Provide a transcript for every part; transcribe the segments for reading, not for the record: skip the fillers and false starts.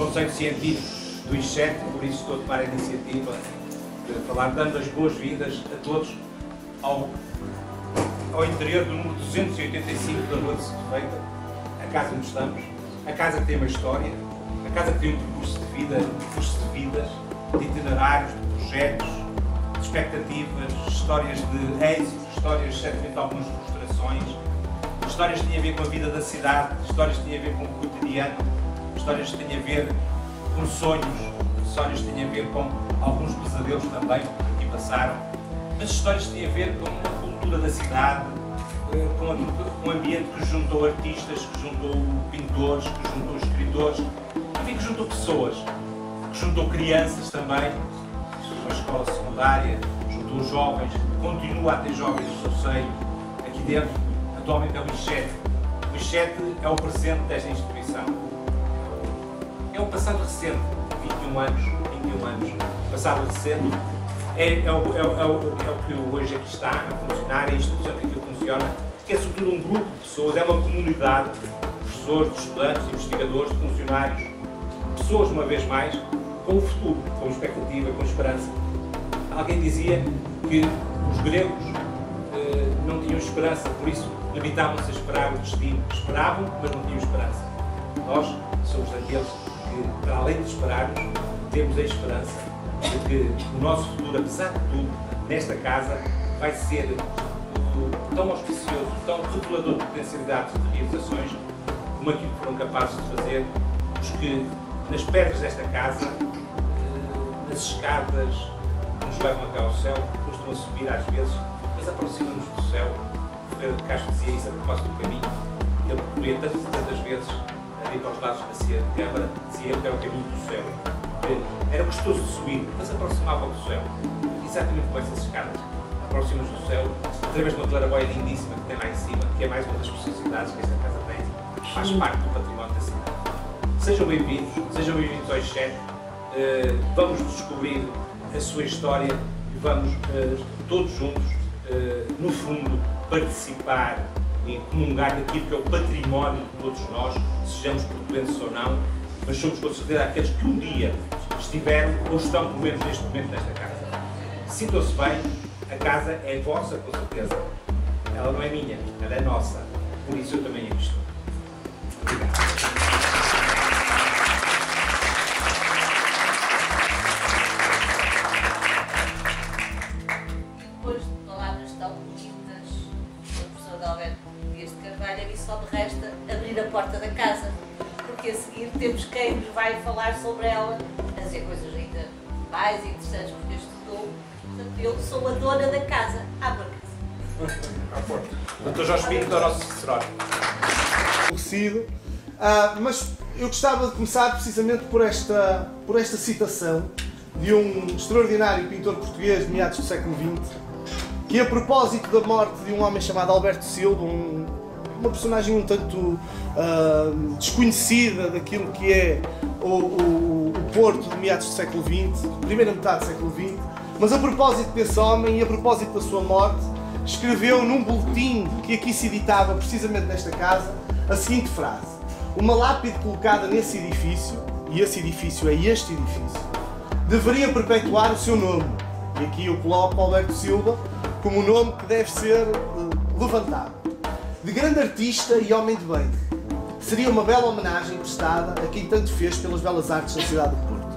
Conselho Científico do ISCET, por isso estou a tomar a iniciativa de falar, dando as boas-vindas a todos ao interior do número 285 da Rua de Setúbal, a casa onde estamos, a casa que tem uma história, a casa que tem um percurso de vida, vidas, de itinerários, de projetos, de expectativas, histórias de êxito, histórias certamente algumas frustrações, histórias que têm a ver com a vida da cidade, histórias que têm a ver com o cotidiano, histórias que têm a ver com sonhos, histórias que têm a ver com alguns pesadelos também que passaram, mas histórias que têm a ver com a cultura da cidade, com um ambiente que juntou artistas, que juntou pintores, que juntou escritores, enfim, que juntou pessoas, que juntou crianças também, uma escola secundária, juntou jovens, continua a ter jovens no seu seio, aqui dentro, atualmente é o ISCET. O ISCET é o presente desta instituição. É um passado recente, 21 anos, passado recente, é o que hoje aqui está a funcionar, é a instituição que aqui funciona, que é sobretudo um grupo de pessoas, é uma comunidade de professores, de estudantes, de investigadores, de funcionários, pessoas, uma vez mais, com o futuro, com expectativa, com esperança. Alguém dizia que os gregos não tinham esperança, por isso limitavam-se a esperar o destino. Esperavam, mas não tinham esperança. Nós somos daqueles que, para além de esperarmos, temos a esperança de que o nosso futuro, apesar de tudo, nesta casa, vai ser tão auspicioso, tão revelador de potencialidades de realizações, como aquilo que foram capazes de fazer os que, nas pedras desta casa, nas escadas que nos levam até ao céu, que costumam subir às vezes, mas aproximam-nos do céu. Ferreira de Castro dizia isso a propósito do caminho. Ele percorria tantas e tantas vezes, ali para os lados da Cia de Câmara, dizia que era o caminho do céu. Era gostoso de subir, mas aproximava do céu. Exatamente com essas escadas. Aproximam-nos do céu, através de uma claraboia lindíssima que tem lá em cima, que é mais uma das preciosidades que esta casa tem, faz parte do património da cidade. Sejam bem-vindos ao ISCET. Vamos descobrir a sua história e vamos todos juntos, no fundo, participar e comungar daquilo que é o património de todos nós, sejamos portugueses ou não, mas somos com certeza aqueles que um dia estiveram ou estão, pelo menos neste momento, nesta casa. Sintam-se bem, a casa é vossa, com certeza. Ela não é minha, ela é nossa. Por isso eu também aqui estou. Obrigado. Só me resta abrir a porta da casa, porque a seguir temos quem nos vai falar sobre ela, a dizer coisas ainda mais interessantes, porque estudou. Portanto, eu sou a dona da casa. Abra a casa. À porta. Dr. Jorge Pinto, da nossa Cicerone. Mas eu gostava de começar precisamente por esta citação de um extraordinário pintor português de meados do século XX, que a propósito da morte de um homem chamado Alberto Silva, uma personagem um tanto desconhecida daquilo que é o Porto de meados do século XX, primeira metade do século XX, mas a propósito desse homem e a propósito da sua morte, escreveu num boletim que aqui se editava precisamente nesta casa a seguinte frase: uma lápide colocada nesse edifício, e esse edifício é este edifício, deveria perpetuar o seu nome. E aqui eu coloco Alberto Silva como o nome que deve ser levantado. De grande artista e homem de bem, seria uma bela homenagem prestada a quem tanto fez pelas belas artes da cidade do Porto.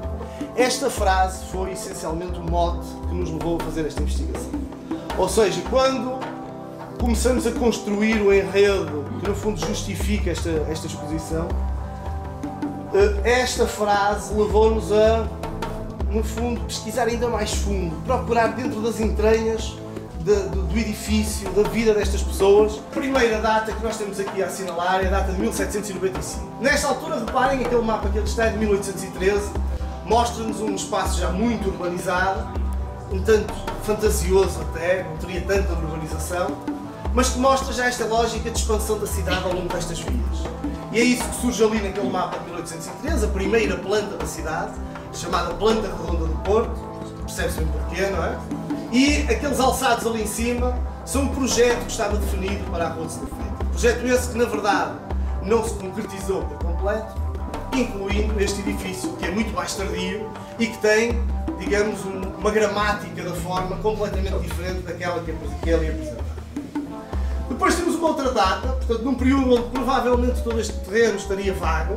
Esta frase foi essencialmente o mote que nos levou a fazer esta investigação. Ou seja, quando começamos a construir o enredo que no fundo justifica esta exposição, esta frase levou-nos a, no fundo, pesquisar ainda mais fundo, procurar dentro das entranhas do edifício, da vida destas pessoas. A primeira data que nós temos aqui a assinalar é a data de 1795. Nesta altura, reparem, aquele mapa que ele está é de 1813, mostra-nos um espaço já muito urbanizado, um tanto fantasioso até, não teria tanta urbanização, mas que mostra já esta lógica de expansão da cidade ao longo destas vias. E é isso que surge ali naquele mapa de 1813, a primeira planta da cidade, chamada Planta Redonda do Porto, percebe-se bem porquê, não é? E aqueles alçados ali em cima são um projeto que estava definido para a Rua de Setúbal. Projeto esse que, na verdade, não se concretizou por completo, incluindo este edifício, que é muito mais tardio e que tem, digamos, uma gramática da forma completamente diferente daquela que ele apresenta. Depois temos uma outra data, portanto, num período onde provavelmente todo este terreno estaria vago,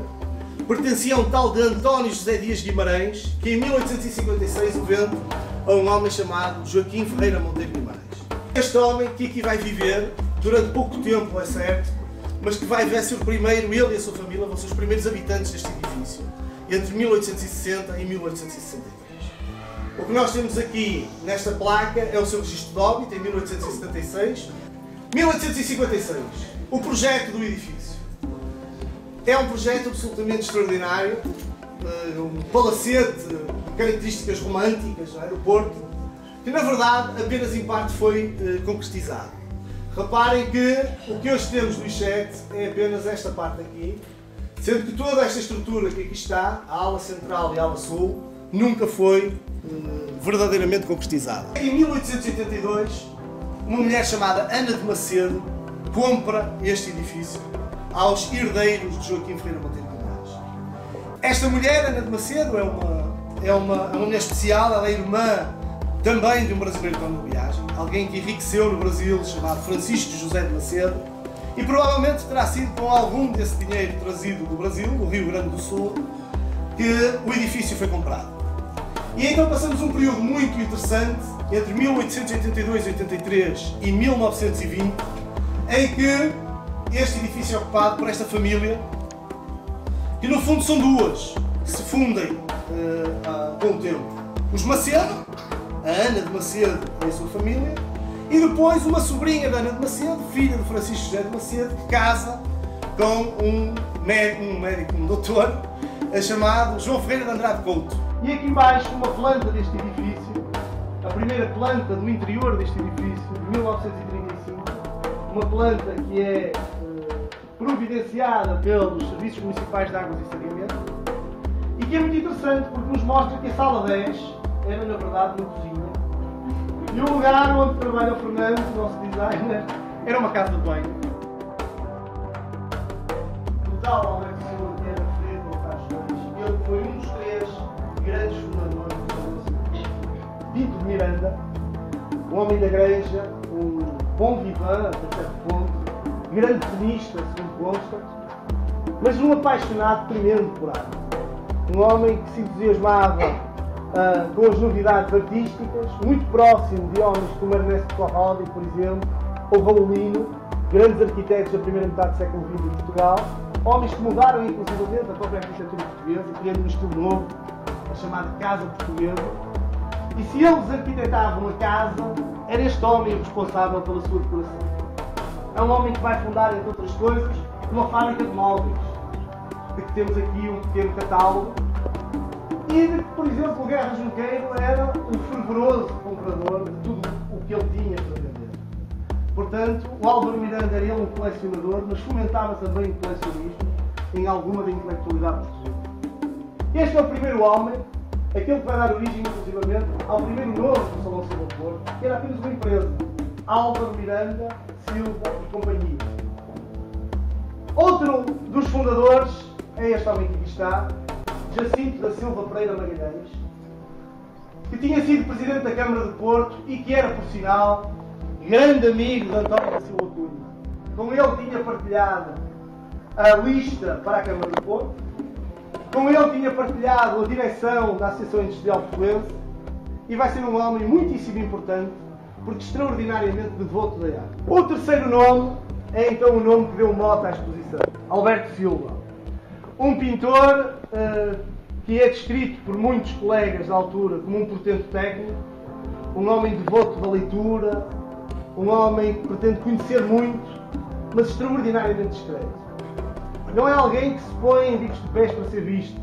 pertencia a um tal de António José Dias Guimarães, que em 1856 o vende a um homem chamado Joaquim Ferreira Monteiro Guimarães. Este homem, que aqui vai viver durante pouco tempo, é certo, mas que vai ser o primeiro, ele e a sua família vão ser os primeiros habitantes deste edifício, entre 1860 e 1863. O que nós temos aqui nesta placa é o seu registro de óbito, em 1876. 1856, o projeto do edifício. É um projeto absolutamente extraordinário, um palacete de características românticas, não é, do Porto, que na verdade apenas em parte foi concretizado. Reparem que o que hoje temos do I7 é apenas esta parte aqui, sendo que toda esta estrutura que aqui está, a ala central e a ala sul, nunca foi verdadeiramente concretizada. Em 1882, uma mulher chamada Ana de Macedo compra este edifício aos herdeiros de Joaquim Ferreira Monteiro Guimarães. Esta mulher, Ana de Macedo, é uma mulher especial, ela é irmã também de um brasileiro que de viagem, alguém que enriqueceu no Brasil, chamado Francisco José de Macedo, e provavelmente terá sido com algum desse dinheiro trazido do Brasil, do Rio Grande do Sul, que o edifício foi comprado. E então passamos um período muito interessante, entre 1882 e 83 e 1920, em que este edifício é ocupado por esta família, que no fundo são duas, que se fundem com o tempo. Os Macedo, a Ana de Macedo e a sua família, e depois uma sobrinha da Ana de Macedo, filha de Francisco José de Macedo, que casa com um médico, um doutor, chamado João Ferreira de Andrade Couto. E aqui embaixo uma planta deste edifício, a primeira planta do interior deste edifício, de 1935, uma planta que é providenciada pelos Serviços Municipais de Águas e Saneamento, e que é muito interessante porque nos mostra que a sala 10 era na verdade uma cozinha, e o lugar onde trabalha o Fernando, o nosso designer, era uma casa de banho. O tal Alberto Silva que era referido no Caixões, ele foi um dos três grandes fundadores do Salão. Pinto de Miranda, um homem da igreja, um bom vivant, até certo ponto, grande tenista, segundo consta, mas um apaixonado tremendo por arte. Um homem que se entusiasmava com as novidades artísticas, muito próximo de homens como Ernesto Corrodi, por exemplo, ou Raulino, grandes arquitetos da primeira metade do século XX em Portugal, homens que mudaram inclusivamente a própria arquitetura portuguesa, criando um estilo novo, a chamada Casa Portuguesa. E se eles arquitetavam a casa, era este homem o responsável pela sua decoração. É um homem que vai fundar, entre outras coisas, uma fábrica de móveis, de que temos aqui um pequeno catálogo, e de que, por exemplo, o Guerra Junqueiro era um fervoroso comprador de tudo o que ele tinha para vender. Portanto, o Álvaro Miranda era ele um colecionador, mas fomentava também o colecionismo em alguma da intelectualidade portuguesa. Este é o primeiro homem, aquele que vai dar origem, inclusivamente, ao primeiro nome do Salão Silva do Porto, que era apenas uma empresa, Álvaro Miranda, Silva e Companhia. Outro dos fundadores é este homem que aqui está, Jacinto da Silva Pereira Magalhães, que tinha sido Presidente da Câmara de Porto e que era, por sinal, grande amigo de António da Silva Cunha. Com ele tinha partilhado a lista para a Câmara de Porto, com ele tinha partilhado a direção da Associação Industrial Portuguesa e vai ser um homem muitíssimo importante, porque extraordinariamente devoto da arte. O terceiro nome é então o nome que deu mote à exposição, Alberto Silva. Um pintor que é descrito por muitos colegas da altura como um portento técnico, um homem devoto da leitura, um homem que pretende conhecer muito, mas extraordinariamente discreto. Não é alguém que se põe em bicos de pés para ser visto.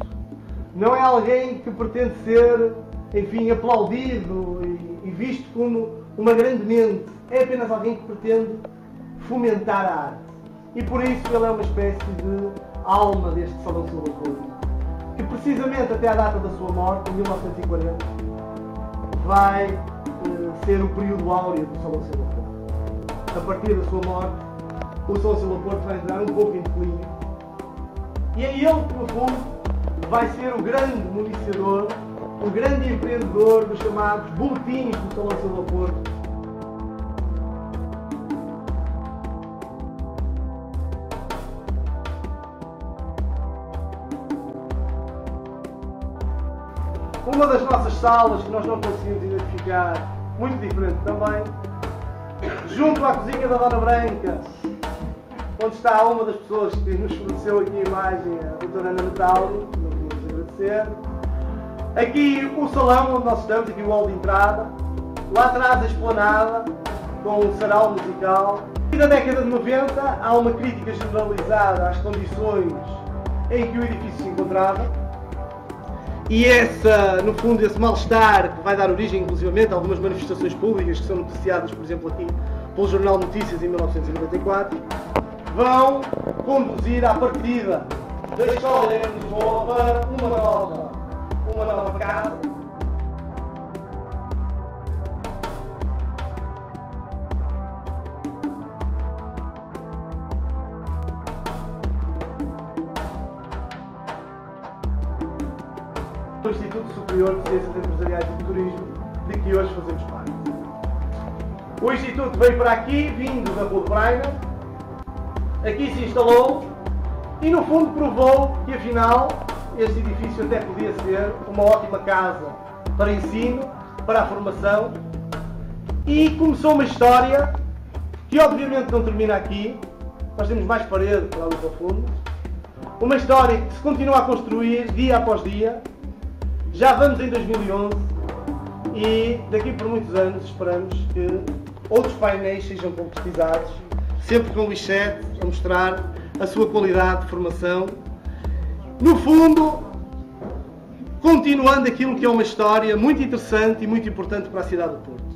Não é alguém que pretende ser, enfim, aplaudido e visto como uma grande mente. É apenas alguém que pretende fomentar a arte. E por isso ele é uma espécie de alma deste Salão Silva do Porto, que precisamente até à data da sua morte, em 1940, vai ser o período áureo do Salão Silva do Porto. A partir da sua morte, o Salão Silva do Porto vai entrar um pouco em declínio. E é ele que, no fundo, vai ser o grande municiador, o grande empreendedor dos chamados boletins do Salão Silva Porto. Uma das nossas salas, que nós não conseguimos identificar, muito diferente também, junto à cozinha da Dona Branca, onde está uma das pessoas que nos forneceu aqui a imagem, a doutora Ana Natália, não podemos agradecer. Aqui o salão onde nós estamos, aqui o hall de entrada, lá atrás a esplanada, com um sarau musical. E na década de 90 há uma crítica generalizada às condições em que o edifício se encontrava. E no fundo, esse mal-estar que vai dar origem, inclusivamente, a algumas manifestações públicas que são noticiadas, por exemplo, aqui pelo Jornal Notícias em 1994, vão conduzir à partida da Escola de Lisboa para uma nova casa. O Instituto Superior de Ciências Empresariais e de Turismo, de que hoje fazemos parte. O Instituto veio para aqui, vindo da Rua de Braga, aqui se instalou e no fundo provou que afinal este edifício até podia ser uma ótima casa para ensino, para a formação, e começou uma história que obviamente não termina aqui. Nós temos mais parede para ali para o fundo, uma história que se continua a construir dia após dia. Já vamos em 2011 e daqui por muitos anos esperamos que outros painéis sejam concretizados, sempre com o Lixete a mostrar a sua qualidade de formação. No fundo, continuando aquilo que é uma história muito interessante e muito importante para a cidade do Porto.